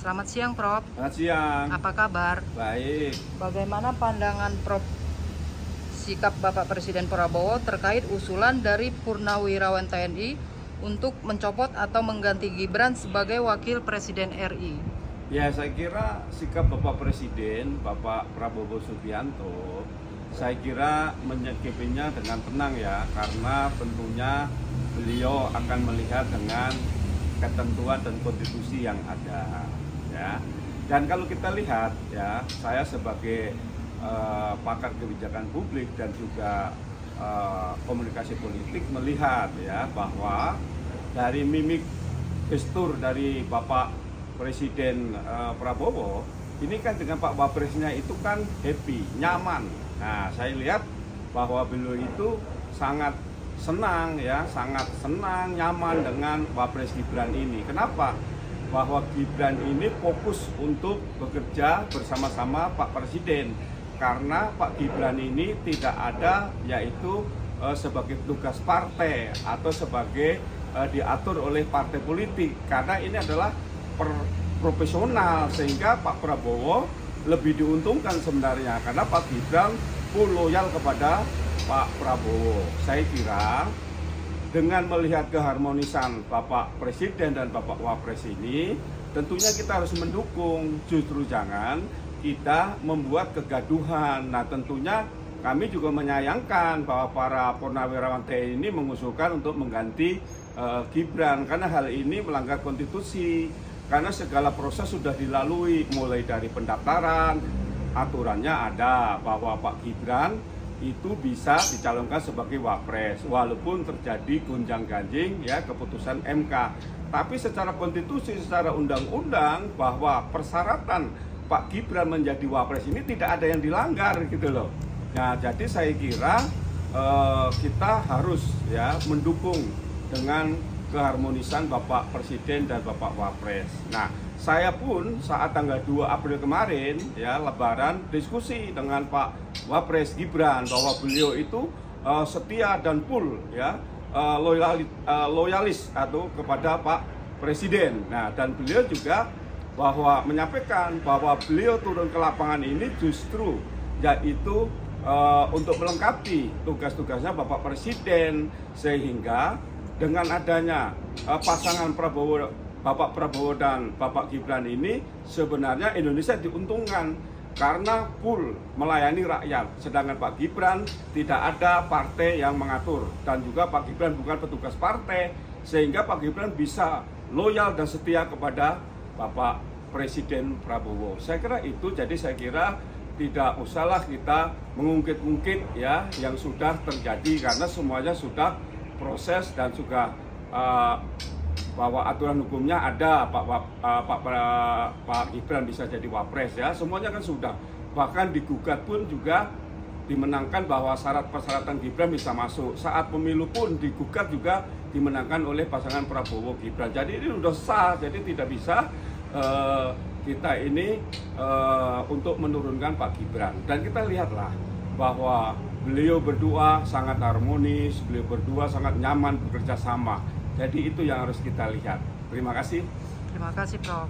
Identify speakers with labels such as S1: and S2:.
S1: Selamat siang, Prof.
S2: Selamat siang.
S1: Apa kabar?
S2: Baik.
S1: Bagaimana pandangan Prof sikap Bapak Presiden Prabowo terkait usulan dari Purnawirawan TNI untuk mencopot atau mengganti Gibran sebagai Wakil Presiden RI?
S2: Ya, saya kira sikap Bapak Presiden, Bapak Prabowo Subianto, saya kira menyikapinya dengan tenang ya, karena tentunya beliau akan melihat dengan ketentuan dan konstitusi yang ada ya. Dan kalau kita lihat ya, saya sebagai pakar kebijakan publik dan juga komunikasi politik melihat ya bahwa dari mimik gestur dari Bapak Presiden Prabowo ini kan dengan Pak Wapresnya itu kan happy, nyaman. Nah, saya lihat bahwa beliau itu sangat senang ya, sangat senang, nyaman dengan Wapres Gibran ini. Kenapa? Bahwa Gibran ini fokus untuk bekerja bersama-sama Pak Presiden. Karena Pak Gibran ini tidak ada yaitu sebagai tugas partai atau sebagai diatur oleh partai politik. Karena ini adalah profesional, sehingga Pak Prabowo lebih diuntungkan sebenarnya karena Pak Gibran full loyal kepada Pak Prabowo. Saya kira dengan melihat keharmonisan Bapak Presiden dan Bapak Wapres ini, tentunya kita harus mendukung, justru jangan kita membuat kegaduhan. Nah, tentunya kami juga menyayangkan bahwa para Purnawirawan TNI ini mengusulkan untuk mengganti Gibran, karena hal ini melanggar konstitusi, karena segala proses sudah dilalui, mulai dari pendaftaran, aturannya ada bahwa Pak Gibran itu bisa dicalonkan sebagai Wapres walaupun terjadi gonjang-ganjing ya keputusan MK. Tapi secara konstitusi, secara undang-undang, bahwa persyaratan Pak Gibran menjadi Wapres ini tidak ada yang dilanggar gitu loh. Nah, jadi saya kira kita harus ya mendukung dengan keharmonisan Bapak Presiden dan Bapak Wapres. Nah, saya pun saat tanggal 2 April kemarin ya Lebaran diskusi dengan Pak Wapres Gibran bahwa beliau itu setia dan full ya loyalis atau kepada Pak Presiden. Nah, dan beliau juga bahwa menyampaikan bahwa beliau turun ke lapangan ini justru yaitu untuk melengkapi tugas-tugasnya Bapak Presiden, sehingga dengan adanya pasangan Bapak Prabowo dan Bapak Gibran ini sebenarnya Indonesia diuntungkan karena full melayani rakyat, sedangkan Pak Gibran tidak ada partai yang mengatur dan juga Pak Gibran bukan petugas partai, sehingga Pak Gibran bisa loyal dan setia kepada Bapak Presiden Prabowo. Saya kira itu, jadi saya kira tidak usahlah kita mengungkit-ungkit ya yang sudah terjadi, karena semuanya sudah proses dan juga bahwa aturan hukumnya ada Pak Gibran bisa jadi Wapres ya, semuanya kan sudah, bahkan digugat pun juga dimenangkan bahwa syarat persyaratan Gibran bisa masuk, saat pemilu pun digugat juga dimenangkan oleh pasangan Prabowo Gibran. Jadi ini sudah sah, jadi tidak bisa kita ini untuk menurunkan Pak Gibran. Dan kita lihatlah bahwa beliau berdua sangat harmonis, beliau berdua sangat nyaman bekerja sama. Jadi itu yang harus kita lihat. Terima kasih.
S1: Terima kasih, Prof.